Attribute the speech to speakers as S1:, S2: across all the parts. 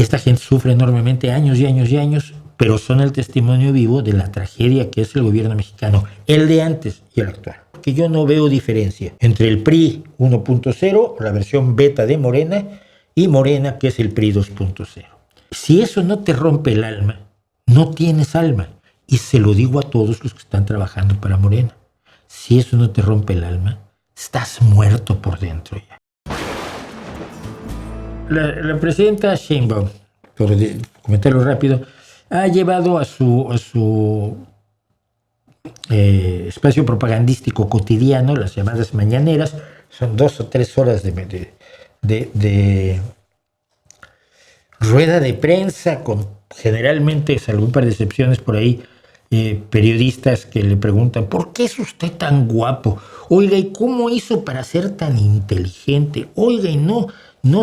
S1: Y esta gente sufre enormemente años y años y años, pero son el testimonio vivo de la tragedia que es el gobierno mexicano, el de antes y el actual. Que yo no veo diferencia entre el PRI 1.0, la versión beta de Morena, y Morena, que es el PRI 2.0. Si eso no te rompe el alma, no tienes alma. Y se lo digo a todos los que están trabajando para Morena. Si eso no te rompe el alma, estás muerto por dentro ya. La presidenta Sheinbaum, por comentarlo rápido, ha llevado a su espacio propagandístico cotidiano, las llamadas mañaneras, son 2 o 3 horas de rueda de prensa, con generalmente, salvo un par de excepciones por ahí, periodistas que le preguntan: ¿por qué es usted tan guapo? Oiga, ¿y cómo hizo para ser tan inteligente? Oiga, ¿y no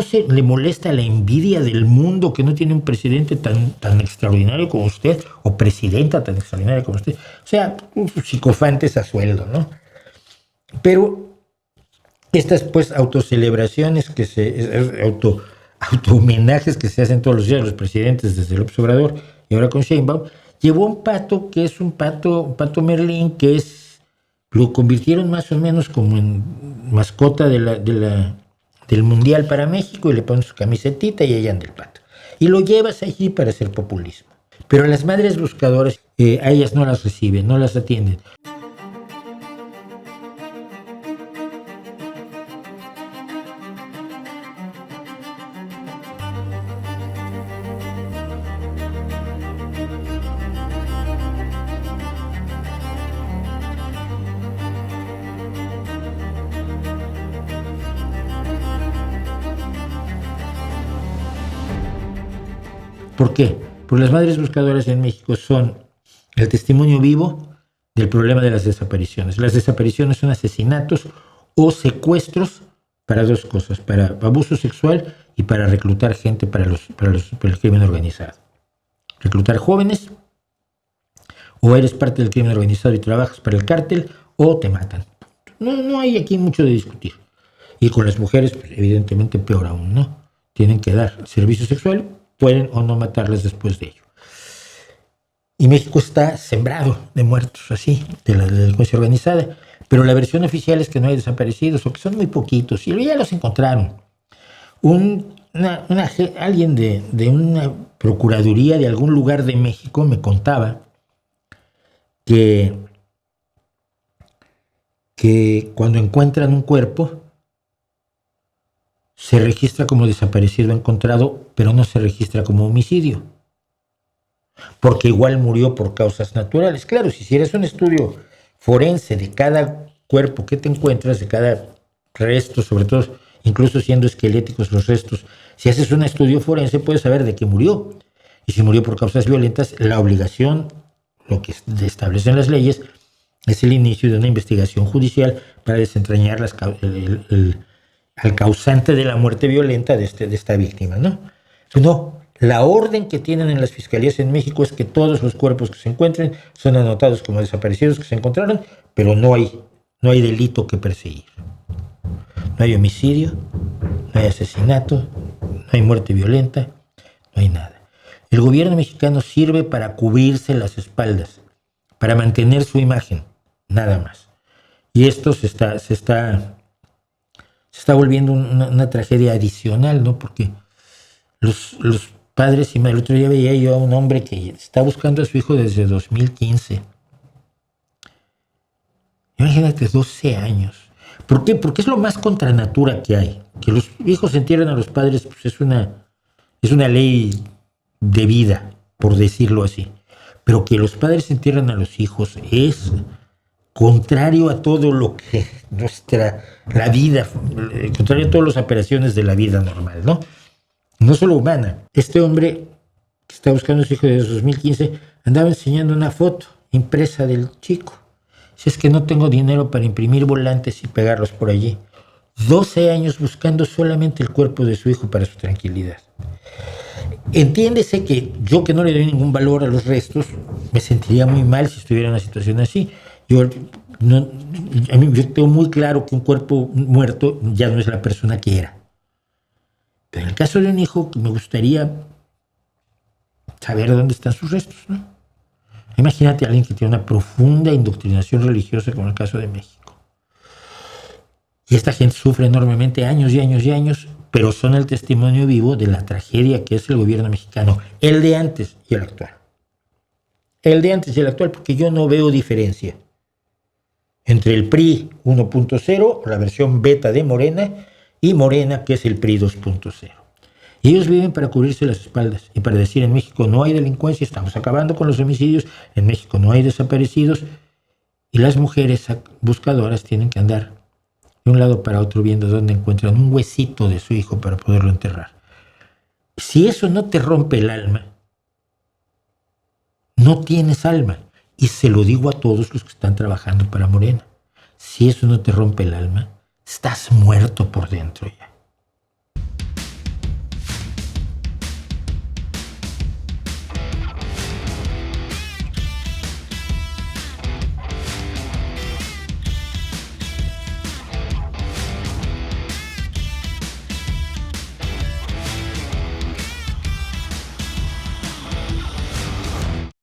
S1: se le molesta la envidia del mundo que no tiene un presidente tan extraordinario como usted, o presidenta tan extraordinaria como usted? O sea, psicofantes a sueldo, ¿no? Pero estas, pues, autocelebraciones, auto-homenajes que se hacen todos los días a los presidentes, desde López Obrador y ahora con Sheinbaum, llevó un pato que es un pato Merlín, que lo convirtieron más o menos como en mascota del Mundial para México, y le ponen su camisetita y ahí anda el pato. Y lo llevas allí para hacer populismo. Pero a las madres buscadoras, a ellas no las reciben, no las atienden. ¿Por qué? Porque las madres buscadoras en México son el testimonio vivo del problema de las desapariciones. Las desapariciones son asesinatos o secuestros para 2 cosas: para abuso sexual y para reclutar gente para el crimen organizado. Reclutar jóvenes, o eres parte del crimen organizado y trabajas para el cártel, o te matan. No hay aquí mucho de discutir. Y con las mujeres, pues, evidentemente peor aún, ¿no? Tienen que dar servicio sexual, pueden o no matarlas después de ello. Y México está sembrado de muertos así, de la delincuencia organizada. Pero la versión oficial es que no hay desaparecidos, o que son muy poquitos, y ya los encontraron. Alguien de una procuraduría de algún lugar de México me contaba que cuando encuentran un cuerpo, se registra como desaparecido encontrado, pero no se registra como homicidio, porque igual murió por causas naturales. Claro, si hicieras un estudio forense de cada cuerpo que te encuentras, de cada resto, sobre todo, incluso siendo esqueléticos los restos, si haces un estudio forense puedes saber de qué murió. Y si murió por causas violentas, la obligación, lo que establecen las leyes, es el inicio de una investigación judicial para desentrañar al causante de la muerte violenta de esta víctima, ¿no? No, la orden que tienen en las fiscalías en México es que todos los cuerpos que se encuentren son anotados como desaparecidos que se encontraron, pero no hay delito que perseguir. No hay homicidio, no hay asesinato, no hay muerte violenta, no hay nada. El gobierno mexicano sirve para cubrirse las espaldas, para mantener su imagen, nada más. Y esto se está volviendo una tragedia adicional, ¿no? Porque los padres, y el otro día veía yo a un hombre que está buscando a su hijo desde 2015. Imagínate, 12 años. ¿Por qué? Porque es lo más contra natura que hay. Que los hijos entierren a los padres, pues es una ley de vida, por decirlo así. Pero que los padres entierren a los hijos es contrario a todo lo que la vida, contrario a todas las operaciones de la vida normal, ¿no? No solo humana. Este hombre que está buscando a su hijo desde 2015 andaba enseñando una foto impresa del chico. Si es que no tengo dinero para imprimir volantes y pegarlos por allí. 12 años buscando solamente el cuerpo de su hijo para su tranquilidad. Entiéndese que yo, que no le doy ningún valor a los restos, me sentiría muy mal si estuviera en una situación así. Yo tengo muy claro que un cuerpo muerto ya no es la persona que era. Pero en el caso de un hijo, me gustaría saber dónde están sus restos, ¿no? Imagínate a alguien que tiene una profunda indoctrinación religiosa, como el caso de México. Y esta gente sufre enormemente años y años y años, pero son el testimonio vivo de la tragedia que es el gobierno mexicano, el de antes y el actual. El de antes y el actual, porque yo no veo diferencia entre el PRI 1.0, la versión beta de Morena, y Morena, que es el PRI 2.0. Y ellos viven para cubrirse las espaldas y para decir: en México no hay delincuencia, estamos acabando con los homicidios, en México no hay desaparecidos, y las mujeres buscadoras tienen que andar de un lado para otro viendo dónde encuentran un huesito de su hijo para poderlo enterrar. Si eso no te rompe el alma, no tienes alma. Y se lo digo a todos los que están trabajando para Morena. Si eso no te rompe el alma, estás muerto por dentro ya.